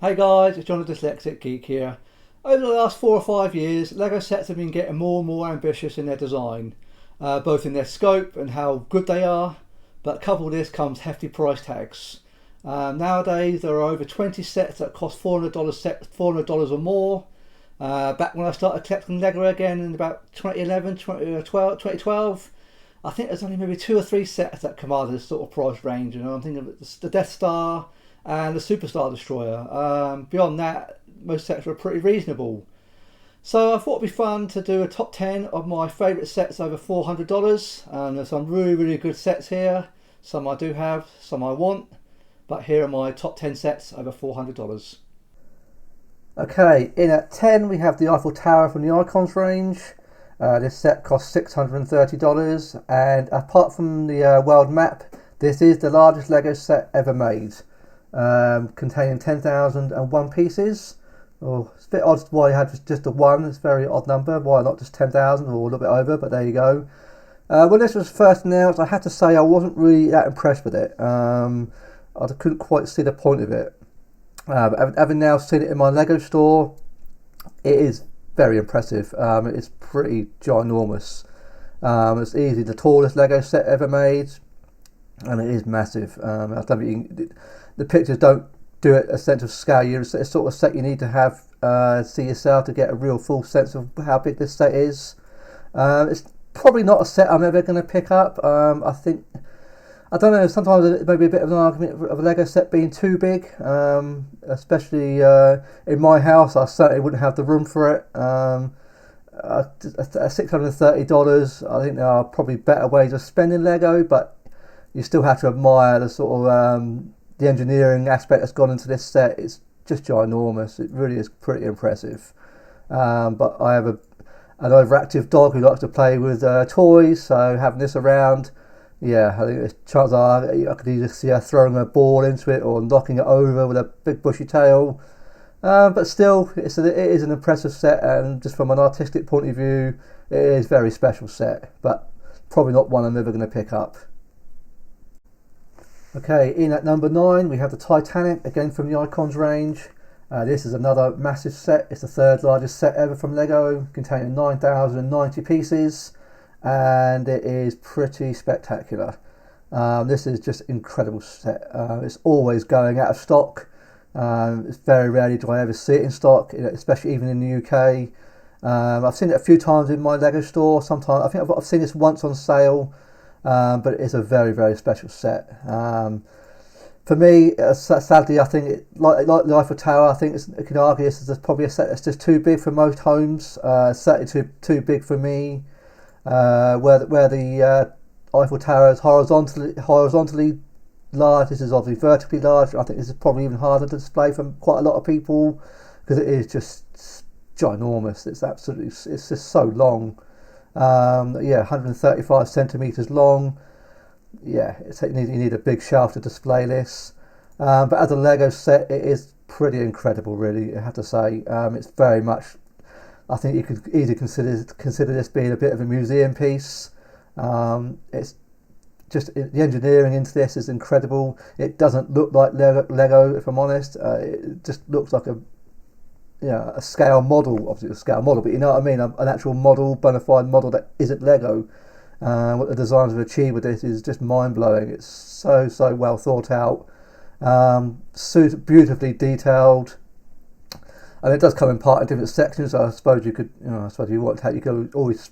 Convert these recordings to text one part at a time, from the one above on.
Hey guys, it's John the Dyslexic Geek here. Over the last 4 or 5 years, LEGO sets have been getting more and more ambitious in their design, both in their scope and how good they are, but coupled with this comes hefty price tags. Nowadays there are over 20 sets that cost $400 or more. Back when I started collecting LEGO again in about 2011, 2012, I think there's only maybe 2 or 3 sets that command this sort of price range. I'm thinking of the Death Star and the Superstar Destroyer. Beyond that, most sets were pretty reasonable. So I thought it'd be fun to do a top 10 of my favourite sets over $400. There's some really good sets here. Some I do have, some I want. But here are my top 10 sets over $400. Okay, in at 10 we have the Eiffel Tower from the Icons range. This set costs $630, and apart from the world map, this is the largest LEGO set ever made, containing 10,001 pieces. It's a bit odd why you had just a one. It's a very odd number. Why not just 10,000 or a little bit over? But there you go. When this was first announced, I had to say I wasn't really that impressed with it. I couldn't quite see the point of it. Having now seen it in my LEGO store, it is very impressive. It's pretty ginormous. It's easily the tallest LEGO set ever made, and it is massive. The pictures don't do it a sense of scale. It's sort of set you need to have see yourself to get a real full sense of how big this set is. It's probably not a set I'm ever going to pick up. I don't know, sometimes it may be a bit of an argument of a LEGO set being too big, especially in my house. I certainly wouldn't have the room for it. At $630, I think there are probably better ways of spending LEGO, but you still have to admire the sort of the engineering aspect that's gone into this set. It's just ginormous. It really is pretty impressive. But I have an overactive dog who likes to play with toys, so having this around, yeah, I think the chances are I could either see her throwing a ball into it or knocking it over with a big bushy tail. But still, it is an impressive set, and just from an artistic point of view, it is a very special set, but probably not one I'm ever going to pick up. Okay, in at number 9 we have the Titanic, again from the Icons range. This is another massive set. It's the third largest set ever from LEGO, containing 9,090 pieces, and it is pretty spectacular. This is just an incredible set. It's always going out of stock. It's very rarely do I ever see it in stock, especially even in the UK. I've seen it a few times in my LEGO store. Sometimes I think I've seen this once on sale. But it is a very special set. For me, sadly, I think like the Eiffel Tower, I think you can argue this is probably a set that's just too big for most homes. Certainly too big for me. Where the Eiffel Tower is horizontally large, this is obviously vertically large. I think this is probably even harder to display for quite a lot of people because it is just ginormous. It's just so long. 135 centimeters long. Yeah, you need a big shelf to display this. But as a LEGO set, it is pretty incredible, really. I have to say, it's very much. I think you could easily consider this being a bit of a museum piece. It's just the engineering into this is incredible. It doesn't look like Lego, if I'm honest. It just looks like a scale model, obviously a scale model, but you know what I mean, an actual model, bona fide model that isn't Lego. What the designers have achieved with this is just mind-blowing. It's so well thought out, so beautifully detailed, and it does come in part in different sections. So I suppose you could, if you want to, you could always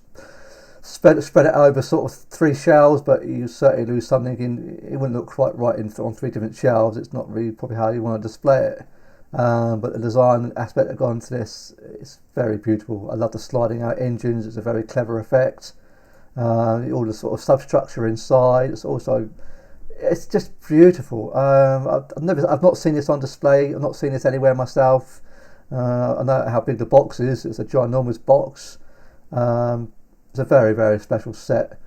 spread it over sort of 3 shelves, but you certainly lose something it wouldn't look quite right on 3 different shelves. It's not really probably how you want to display it. But the design aspect that gone into this is very beautiful. I love the sliding out engines. It's a very clever effect. All the sort of substructure inside. It's just beautiful. I've not seen this on display. I've not seen this anywhere myself. I know how big the box is. It's a ginormous box. It's a very special set.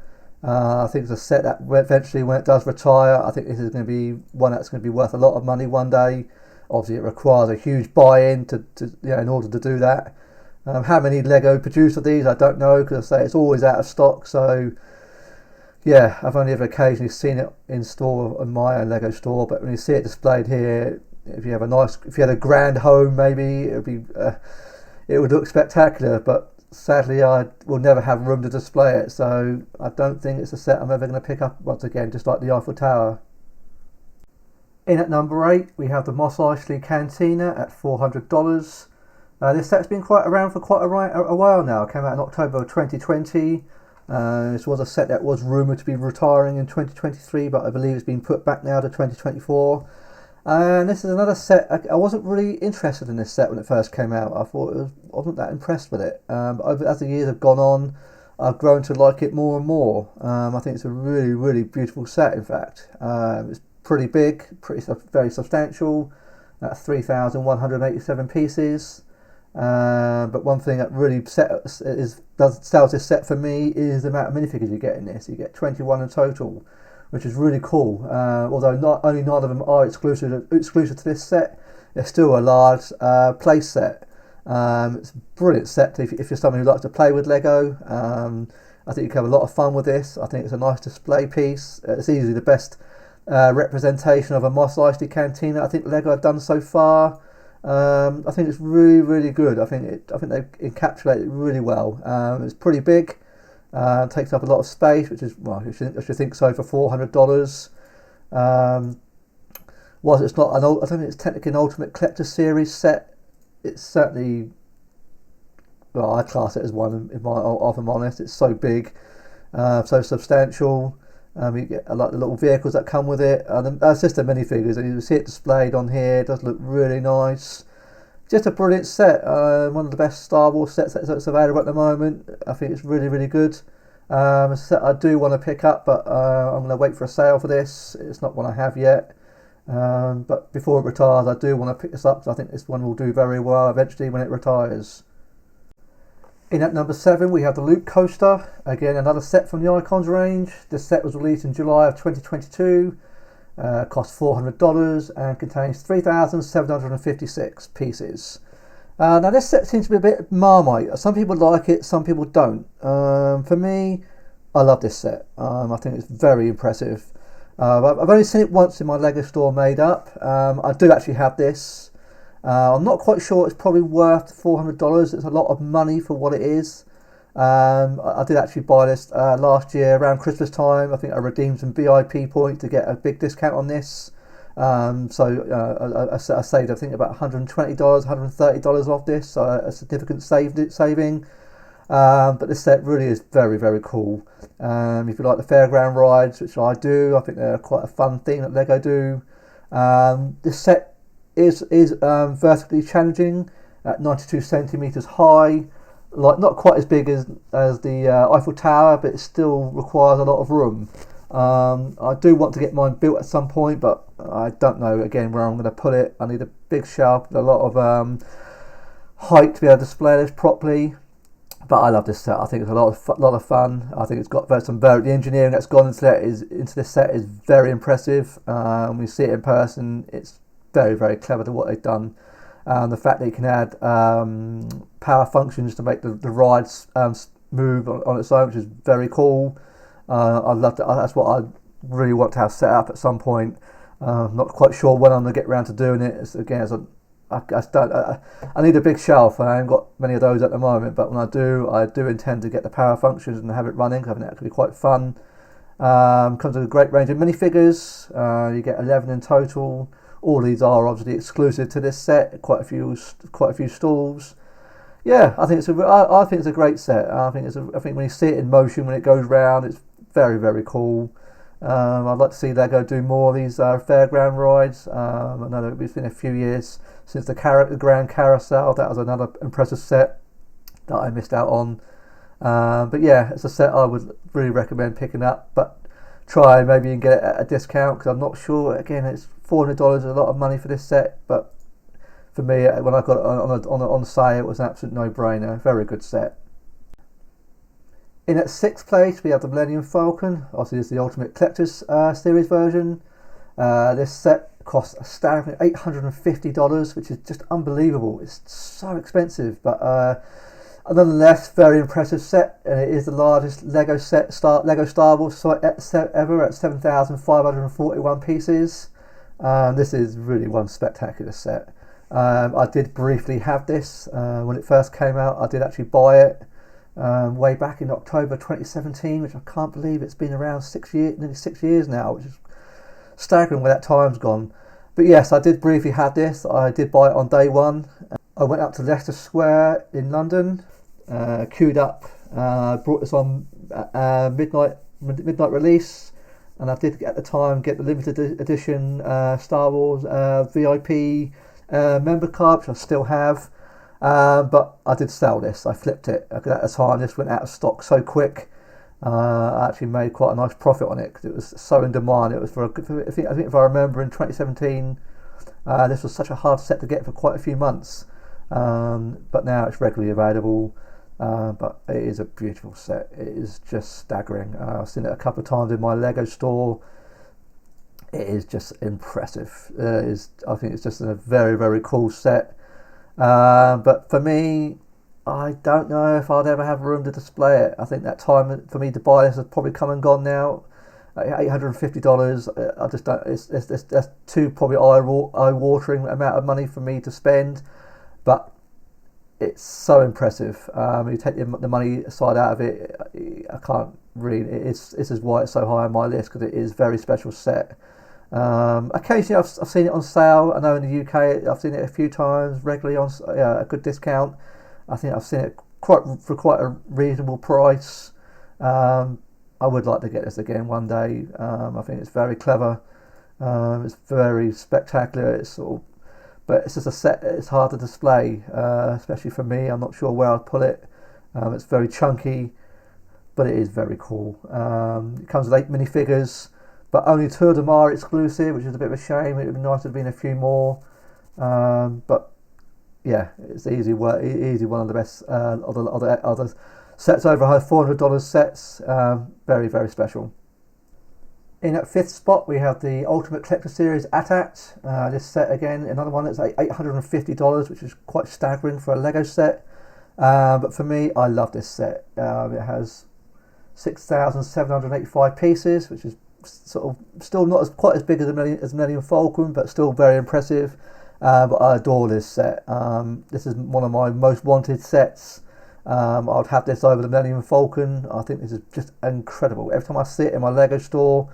I think it's a set that eventually, when it does retire, I think this is going to be one that's going to be worth a lot of money one day. Obviously, it requires a huge buy-in in order to do that. How many LEGO produce of these, I don't know, because I say it's always out of stock. So, yeah, I've only ever occasionally seen it in store in my own LEGO store, but when you see it displayed here, if you had a grand home, maybe it would look spectacular. But sadly, I will never have room to display it, so I don't think it's a set I'm ever going to pick up once again. Just like the Eiffel Tower. In at number 8, we have the Mos Eisley Cantina at $400. This set's been around for quite a while now. It came out in October of 2020. This was a set that was rumoured to be retiring in 2023, but I believe it's been put back now to 2024. And this is another set. I wasn't really interested in this set when it first came out. I wasn't that impressed with it. But as the years have gone on, I've grown to like it more and more. I think it's a really, really beautiful set. In fact, it's pretty big, very substantial. 3,187 pieces. But one thing that really sells this set for me is the amount of minifigures you get in this. You get 21 in total, which is really cool. Although only 9 of them are exclusive to this set, it's still a large play set. It's a brilliant set if you're someone who likes to play with Lego. I think you can have a lot of fun with this. I think it's a nice display piece. It's easily the best representation of a Mos Eisley Cantina I think Lego have done so far. I think it's really, really good. I think they encapsulate it really well. It's pretty big. Takes up a lot of space, which is, well, I should think so for $400. Whilst it's not I don't think it's technically an Ultimate Collector Series set, it's certainly, well, I class it as one. If I'm honest, it's so big, so substantial. You get like the little vehicles that come with it. It's just the minifigures, and you see it displayed on here. It does look really nice. Just a brilliant set. One of the best Star Wars sets that's available at the moment. I think it's really, really good. It's a set I do want to pick up, but I'm going to wait for a sale for this. It's not one I have yet. But before it retires, I do want to pick this up, because I think this one will do very well eventually when it retires. In at number 7, we have the Loop Coaster. Again, another set from the Icons range. This set was released in July of 2022. Costs $400 and contains 3,756 pieces. Now this set seems to be a bit Marmite. Some people like it, some people don't. For me, I love this set. I think it's very impressive. I've only seen it once in my Lego store made up. I do actually have this. I'm not quite sure it's probably worth $400. It's a lot of money for what it is. I did actually buy this last year around Christmas time. I think I redeemed some VIP points to get a big discount on this. So I saved, I think, about $120, $130 off this. So a significant saving. But this set really is very, very cool. If you like the fairground rides, which I do, I think they're quite a fun thing that Lego do. This set is vertically challenging at 92 centimeters high, like not quite as big as the Eiffel Tower, but it still requires a lot of room. I do want to get mine built at some point, but I don't know again where I'm going to put it. I need a big shelf with a lot of height to be able to display this properly. But I love this set. I think it's a lot of fun. I think it's got the engineering that's gone into this set is very impressive. When you see it in person, it's very, very clever to what they've done. The fact that you can add power functions to make the rides move on its own, which is very cool. I'd love to. That's what I really want to have set up at some point. Not quite sure when I'm going to get around to doing it. I need a big shelf. I haven't got many of those at the moment, but when I do intend to get the power functions and have it running, because I think that could be quite fun. Comes with a great range of minifigures. You get 11 in total. All these are obviously exclusive to this set. Quite a few stalls. Yeah, I think it's a great set. I think when you see it in motion, when it goes round, it's very, very cool. I'd like to see Lego do more of these fairground rides. I know it's been a few years since the Grand Carousel. That was another impressive set that I missed out on. But yeah, it's a set I would really recommend picking up. But try maybe and get it at a discount, because I'm not sure. Again, it's $400 is a lot of money for this set, but for me, when I got it on sale, it was an absolute no-brainer. Very good set. In at 6th place, we have the Millennium Falcon. Obviously, this is the Ultimate Collector's Series version. This set costs a staggering $850, which is just unbelievable. It's so expensive, but nonetheless, very impressive set. And it is the largest Lego Star Wars set ever at 7,541 pieces. This is really one spectacular set. I did briefly have this when it first came out. I did actually buy it way back in October 2017, which I can't believe it's been around nearly 6 years now, which is staggering where that time's gone. But yes, I did briefly have this. I did buy it on day one. I went up to Leicester Square in London, queued up, brought this on midnight release, and I did at the time get the limited edition Star Wars VIP member card, which I still have. But I did sell this. I flipped it at the time. This went out of stock so quick. I actually made quite a nice profit on it because it was so in demand. It was I think if I remember in 2017, this was such a hard set to get for quite a few months. But now it's regularly available. But it is a beautiful set. It is just staggering. I've seen it a couple of times in my Lego store. It is just impressive. I think it's just a very, very cool set. But for me, I don't know if I'd ever have room to display it. I think that time for me to buy this has probably come and gone now. $850. I just don't. That's too probably eye-watering amount of money for me to spend. But it's so impressive. You take the money side out of it, I can't really. This is why it's so high on my list, because it is a very special set. Occasionally I've seen it on sale. I know in the UK I've seen it a few times regularly on a good discount. I think I've seen it for quite a reasonable price. I would like to get this again one day. I think it's very clever. It's very spectacular. But it's just a set. It's hard to display, especially for me. I'm not sure where I'd put it. It's very chunky, but it is very cool. It comes with 8 minifigures, but only 2 of them are exclusive, which is a bit of a shame. It would be nice to have been a few more. But yeah, it's easy one of the best other sets over $400 sets. Very, very special. In at 5th spot, we have the Ultimate Collector Series AT-AT. This set again, another one that's $850, which is quite staggering for a Lego set. But for me, I love this set. It has 6,785 pieces, which is sort of still not quite as big as Millennium Falcon, but still very impressive. But I adore this set. This is one of my most wanted sets. I'd have this over the Millennium Falcon. I think this is just incredible. Every time I see it in my Lego store,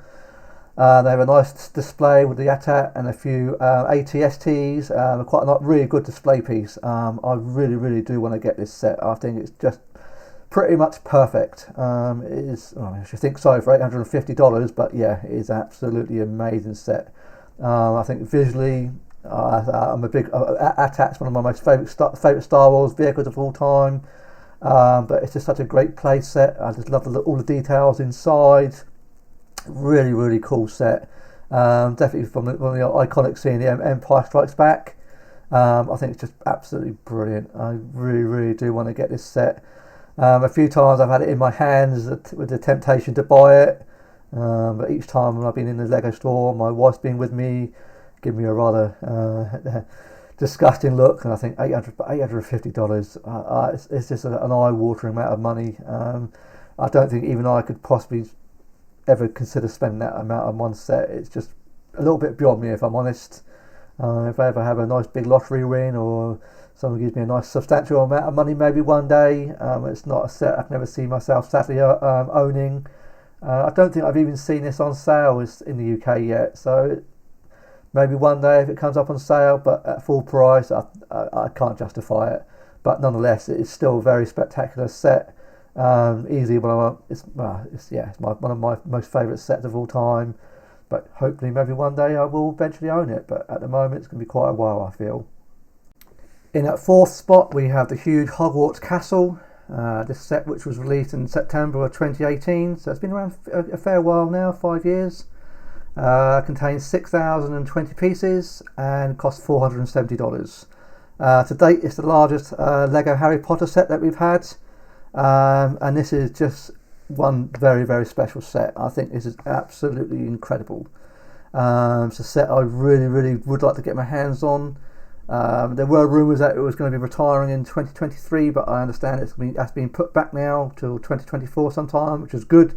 they have a nice display with the AT-AT and a few ATSTs. Quite a really good display piece. I really, really do want to get this set. I think it's just pretty much perfect. It is. I should think so for $850, but yeah, it is absolutely amazing set. I think visually, I'm a big AT-AT's one of my most favourite Star Wars vehicles of all time. But it's just such a great play set. I just love all the details inside. Really, really cool set. Definitely from the iconic scene, the Empire Strikes Back. I think it's just absolutely brilliant. I really, really do want to get this set. A few times I've had it in my hands with the temptation to buy it, but each time when I've been in the Lego store, my wife's been with me, giving me a rather disgusting look, and I think $850. It's just an eye-watering amount of money. I don't think even I could possibly ever consider spending that amount on one set. It's just a little bit beyond me, if I'm honest. If I ever have a nice big lottery win, or someone gives me a nice substantial amount of money, maybe one day. It's not a set I can ever see myself sadly owning. I don't think I've even seen this on sale in the UK yet, so maybe one day if it comes up on sale, but at full price, I can't justify it. But nonetheless, it is still a very spectacular set. Easily one of my most favourite sets of all time. But hopefully, maybe one day I will eventually own it. But at the moment, it's going to be quite a while, I feel. In at 4th spot, we have the huge Hogwarts Castle. This set, which was released in September of 2018, so it's been around a fair while now, 5 years. Contains 6,020 pieces and costs $470. To date, it's the largest Lego Harry Potter set that we've had, and this is just one very, very special set. I think this is absolutely incredible. It's a set I really, really would like to get my hands on. There were rumours that it was going to be retiring in 2023, but I understand that's been put back now till 2024 sometime, which is good.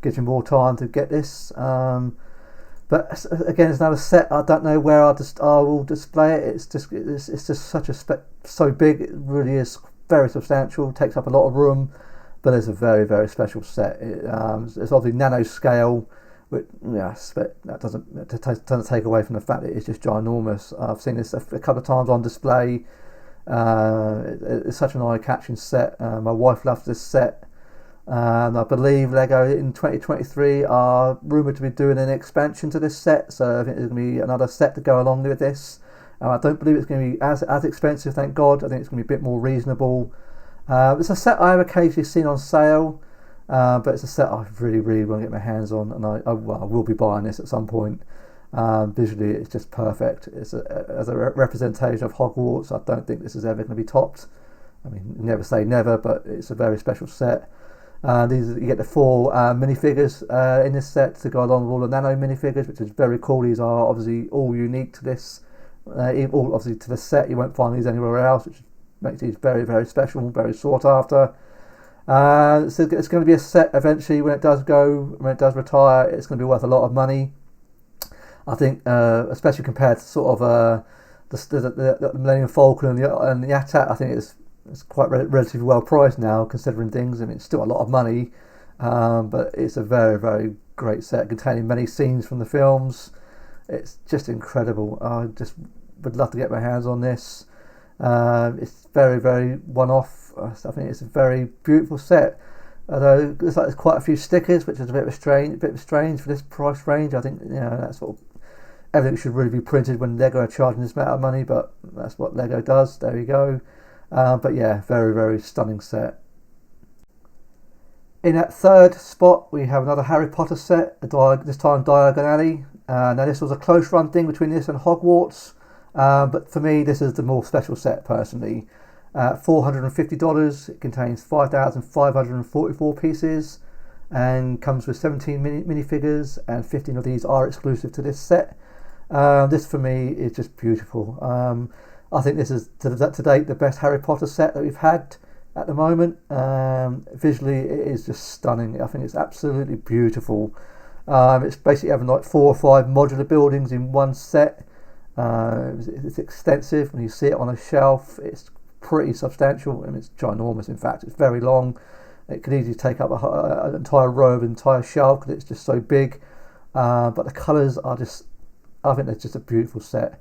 Gives you more time to get this. But again, it's another set. I don't know where I will display it. It's just such so big. It really is very substantial. Takes up a lot of room, but it's a very, very special set. It's obviously nano scale, but yes, but that doesn't take away from the fact that it's just ginormous. I've seen this a couple of times on display. It's such an eye-catching set. My wife loves this set. I believe Lego in 2023 are rumoured to be doing an expansion to this set, so I think there's going to be another set to go along with this. I don't believe it's going to be as expensive, thank God. I think it's going to be a bit more reasonable. It's a set I have occasionally seen on sale, but it's a set I really, really want to get my hands on, and I will be buying this at some point. Visually, it's just perfect. As a representation of Hogwarts, I don't think this is ever going to be topped. I mean, never say never, but it's a very special set. You get the 4 minifigures in this set to go along with all the nano minifigures, which is very cool. These are obviously all unique to this, all obviously to the set. You won't find these anywhere else, which makes these very, very special, very sought after. So it's going to be a set eventually when it does retire. It's going to be worth a lot of money, I think, especially compared to sort of the Millennium Falcon and the Attack. I think it's quite relatively well priced now, considering things. I mean, it's still a lot of money, but it's a very, very great set containing many scenes from the films. It's just incredible. I just would love to get my hands on this. It's very, very one-off. I think it's a very beautiful set. Although there's quite a few stickers, which is a bit strange for this price range. I think that's sort of everything should really be printed when Lego are charging this amount of money, but that's what Lego does. There you go. But yeah, very, very stunning set. In that third spot, we have another Harry Potter set, this time Diagon Alley. Now this was a close run thing between this and Hogwarts, but for me this is the more special set personally. $450, it contains 5,544 pieces and comes with 17 minifigures, and 15 of these are exclusive to this set. This for me is just beautiful. I think this is to date the best Harry Potter set that we've had at the moment. Visually, it is just stunning. I think it's absolutely beautiful. It's basically having like 4 or 5 modular buildings in one set. It's extensive. When you see it on a shelf, it's pretty substantial. I mean, it's ginormous. In fact, it's very long. It could easily take up an entire row of an entire shelf because it's just so big. But the colours are just, I think it's just a beautiful set.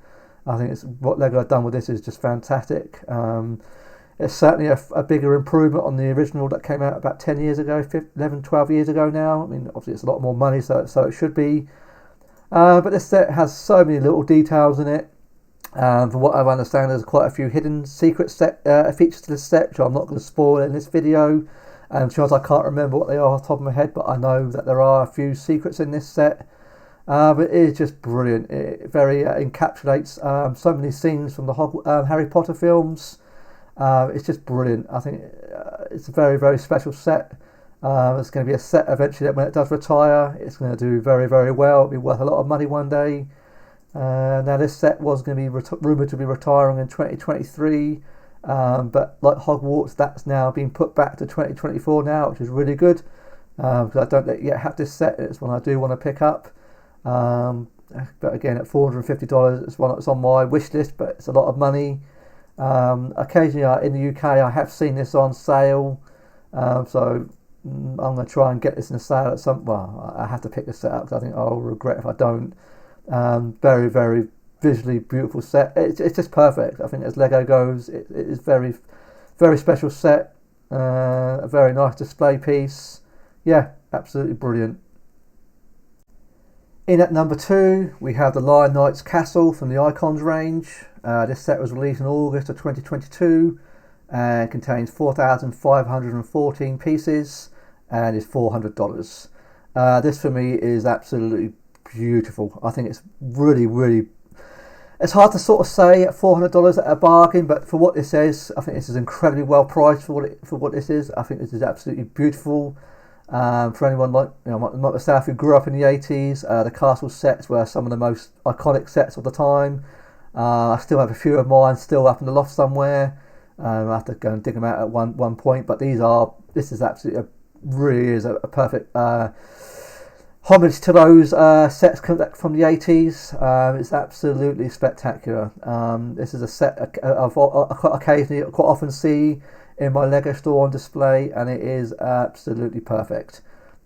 I think it's what Lego have done with this is just fantastic. It's certainly a bigger improvement on the original that came out about 10 years ago, 11, 12 years ago now. I mean, obviously it's a lot more money, so it should be. But this set has so many little details in it. From what I understand, there's quite a few hidden secret features to this set, which I'm not going to spoil in this video. Because I can't remember what they are off the top of my head, but I know that there are a few secrets in this set. But it is just brilliant. It very encapsulates so many scenes from the Harry Potter films. It's just brilliant. I think it's a very, very special set. It's going to be a set eventually that when it does retire, it's going to do very, very well. It'll be worth a lot of money one day. Now this set was going to be rumoured to be retiring in 2023, but like Hogwarts, that's now been put back to 2024 now, which is really good, because I don't yet have this set. It's one I do want to pick up. But again, at $450, it's one that's on my wish list, but it's a lot of money. Occasionally in the UK I have seen this on sale, so I'm going to try and get this in a sale at I have to pick this set up because I think I'll regret if I don't. Very, very visually beautiful set. It's just perfect. I think as Lego goes, it is very, very special set. A very nice display piece. Yeah, absolutely brilliant. In at number 2, we have the Lion Knight's Castle from the Icons range. This set was released in August of 2022 and contains 4,514 pieces and is $400. This for me is absolutely beautiful. I think it's really, really, it's hard to sort of say at $400 at a bargain, but for what this is, I think this is incredibly well priced for what this is. I think this is absolutely beautiful. For anyone like myself who grew up in the 80s, the castle sets were some of the most iconic sets of the time. I still have a few of mine still up in the loft somewhere. I have to go and dig them out at one point, but this is absolutely really is a perfect homage to those sets from the 80s. It's absolutely spectacular. This is a set I've occasionally quite often see in my Lego store on display, and it is absolutely perfect.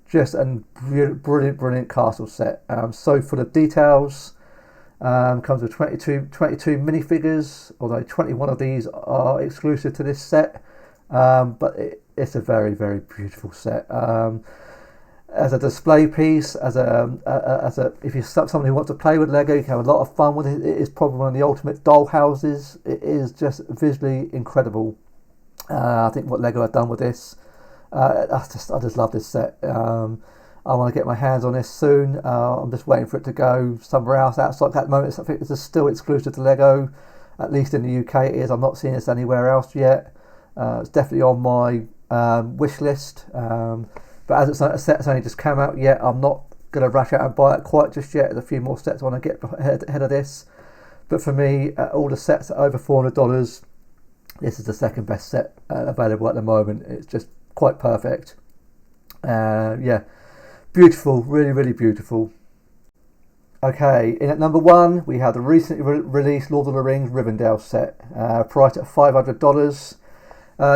Just a brilliant castle set. So full of details. Comes with 22 minifigures, although 21 of these are exclusive to this set. But it's a very beautiful set. As a display piece, as a if you're somebody who wants to play with Lego, you can have a lot of fun with it. It is probably one of the ultimate doll houses. It is just visually incredible. I think what Lego have done with this, I just love this set. I want to get my hands on this soon. I'm just waiting for it to go somewhere else outside. At the moment, I think it's still exclusive to Lego, at least in the UK it is. I'm not seeing this anywhere else yet. It's definitely on my wish list. But as a set's only just come out yet, I'm not going to rush out and buy it quite just yet. There's a few more sets I want to get ahead of this. But for me, all the sets at over $400, this is the second best set available at the moment. It's just quite perfect. Yeah, beautiful, really beautiful. Okay, in at number 1, we have the recently released Lord of the Rings Rivendell set, priced at $500.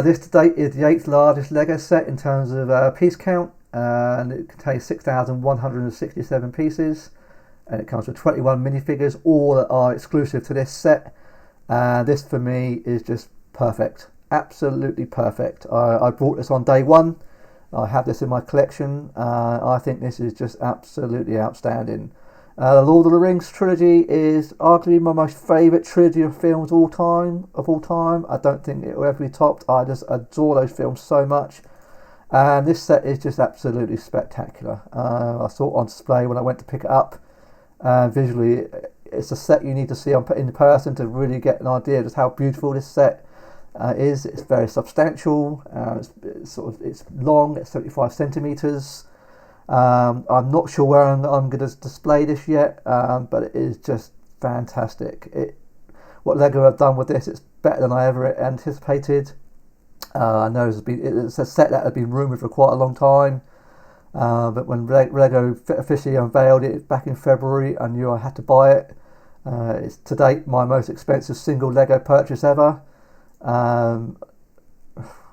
This to date is the 8th largest Lego set in terms of piece count, and it contains 6,167 pieces, and it comes with 21 minifigures, all that are exclusive to this set. This for me is just perfect, absolutely perfect. I bought this on day 1. I have this in my collection. I think this is just absolutely outstanding. The Lord of the Rings trilogy is arguably my most favourite trilogy of films of all time. I don't think it will ever be topped. I just adore those films so much. And this set is just absolutely spectacular. I saw it on display when I went to pick it up. Visually, it's a set you need to see in person to really get an idea of just how beautiful this set is. It's very substantial. It's long. It's 75 centimetres. I'm not sure where I'm going to display this yet, but it is just fantastic. What Lego have done with this, it's better than I ever anticipated. I know it's a set that had been rumoured for quite a long time, but when Lego officially unveiled it back in February, I knew I had to buy it. It's to date my most expensive single Lego purchase ever.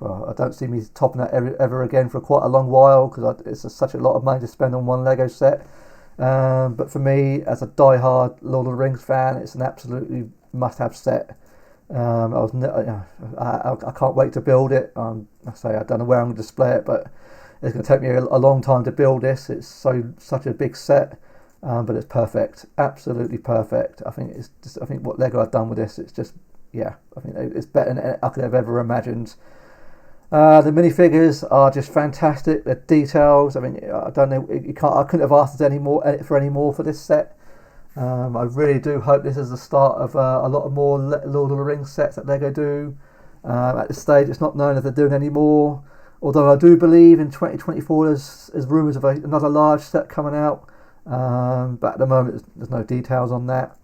Well, I don't see me topping that ever again for quite a long while, because it's such a lot of money to spend on one Lego set. But for me, as a die-hard Lord of the Rings fan, it's an absolutely must-have set. I can't wait to build it. I don't know where I'm going to display it, but it's going to take me a long time to build this. It's such a big set, but it's perfect, absolutely perfect. I think what Lego have done with this, it's just, yeah, I think it's better than I could have ever imagined. The minifigures are just fantastic. The details, I mean, I don't know, I couldn't have asked any more for this set. I really do hope this is the start of a lot of more Lord of the Rings sets that Lego do. At this stage, it's not known if they're doing any more, although I do believe in 2024 there's rumours of another large set coming out, but at the moment there's no details on that.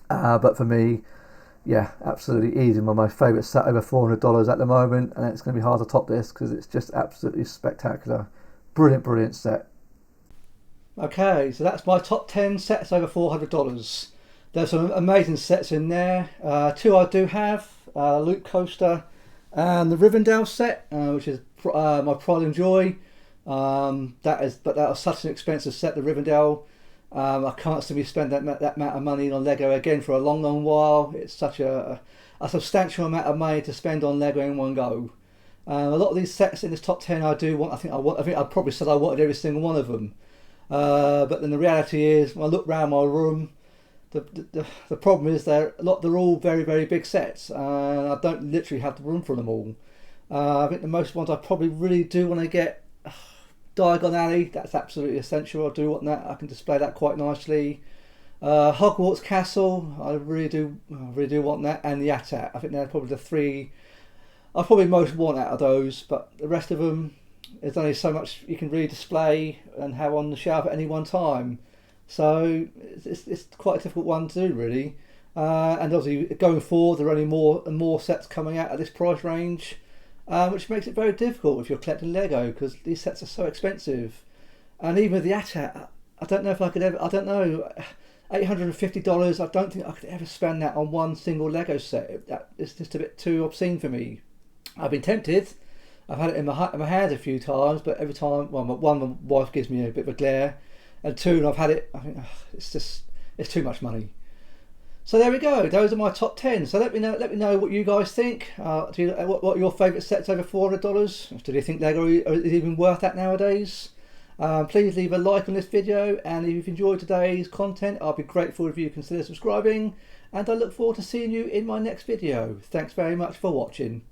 But for me, yeah, absolutely easy. My most favourite set, over $400 at the moment, and it's going to be hard to top this because it's just absolutely spectacular. Brilliant set. Okay, so that's my top 10 sets over $400. There's some amazing sets in there. 2 I do have, Loot Coaster and the Rivendell set, which is my pride and joy. That was such an expensive set, the Rivendell. I can't see me spend that amount of money on Lego again for a long while. It's such a substantial amount of money to spend on Lego in one go. A lot of these sets in this top 10 I do want. I think I probably said I wanted every single one of them. But then the reality is, when I look around my room, the problem is they're all very big sets, and I don't literally have the room for them all. I think the most ones I probably really do want to get. Diagon Alley, that's absolutely essential. I do want that. I can display that quite nicely. Hogwarts Castle, I really do want that, and the AT-AT. I think they're probably the 3 I probably most want out of those. But the rest of them, there's only so much you can really display and have on the shelf at any one time. So it's quite a difficult one to do, really. And obviously going forward, there are only more and more sets coming out at this price range. Which makes it very difficult if you're collecting Lego, because these sets are so expensive. And even with the AT-AT, I don't know if I could ever. I don't know. $850. I don't think I could ever spend that on one single Lego set. That is just a bit too obscene for me. I've been tempted. I've had it in my hand a few times, but every time, well, one, my wife gives me a bit of a glare, and two, I've had it. I think it's too much money. So there we go. Those are my top 10. So let me know what you guys think. What are your favourite sets over $400? Do you think Lego is even worth that nowadays? Please leave a like on this video, and if you've enjoyed today's content, I'll be grateful if you consider subscribing, and I look forward to seeing you in my next video. Thanks very much for watching.